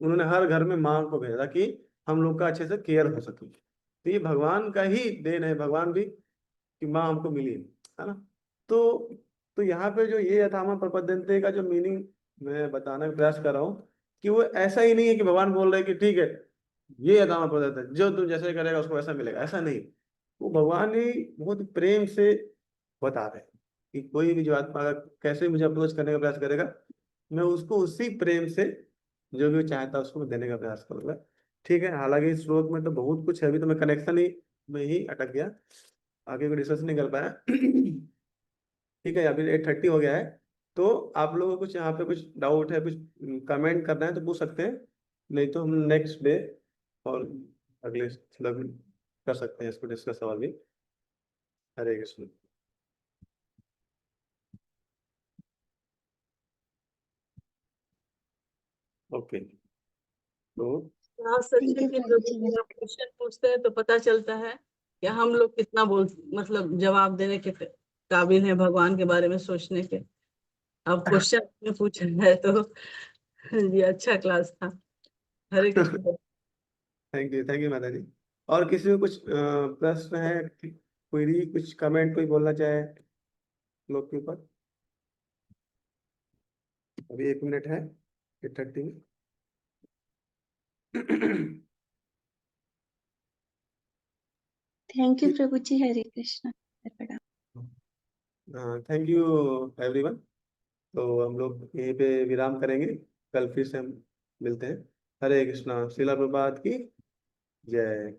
A: उन्होंने हर घर में माँ को भेजा, कि हम लोग का अच्छे से केयर हो सके। तो ये भगवान का ही देन है, भगवान भी कि माँ हमको मिली है ना। तो तो यहाँ पे जो ये यथामा प्रपद्यन्ते का जो मीनिंग मैं बताने का प्रयास कर रहा हूँ, कि वो ऐसा ही नहीं है कि भगवान बोल रहे हैं कि ठीक है ये यथामा प्रपद्यन्ते, जो तू जैसे करेगा उसको वैसा मिलेगा, ऐसा नहीं। वो भगवान ही बहुत प्रेम से बता रहे हैं कि कोई भी जो आत्मा अगर कैसे मुझे अप्रोच करने का प्रयास करेगा, मैं उसको उसी प्रेम से जो भी वो चाहता है उसको मैं देने का प्रयास करूंगा। ठीक है, हालांकि इस श्लोक में तो बहुत कुछ है, अभी तो मैं कनेक्शन ही में ही अटक गया, आगे को डिस्कस नहीं कर पाया ठीक है, अभी 8:30 हो गया है। तो आप लोगों को कुछ यहाँ पे कुछ डाउट है, कुछ कमेंट करना है तो पूछ सकते हैं, नहीं तो हम नेक्स्ट डे और अगले मतलब कर सकते हैं इसको डिस्कस और भी। हरे कृष्ण। ओके, तो
B: हाँ, सच
C: थैंक
B: है
C: यू
B: कि
C: प्रभु जी।
B: जब क्वेश्चन पूछते हैं तो पता चलता है कि हम लोग कितना बोल, मतलब जवाब देने के काबिल हैं भगवान के बारे में सोचने के। अब क्वेश्चन में पूछा है तो जी, अच्छा क्लास था। हरे कृष्ण।
A: थैंक यू माता जी। और किसी में कुछ प्रश्न है, क्वेरी, कुछ कमेंट कोई बोलना चाहे लोग के ऊपर? अभी 1 मिनट है 8:30 में।
C: थैंक यू प्रभु जी। हरे कृष्णा।
A: हाँ, थैंक यू एवरीवन। तो हम लोग यहीं पे विराम करेंगे, कल फिर से हम मिलते हैं। हरे कृष्णा। शिला प्रभात की जय।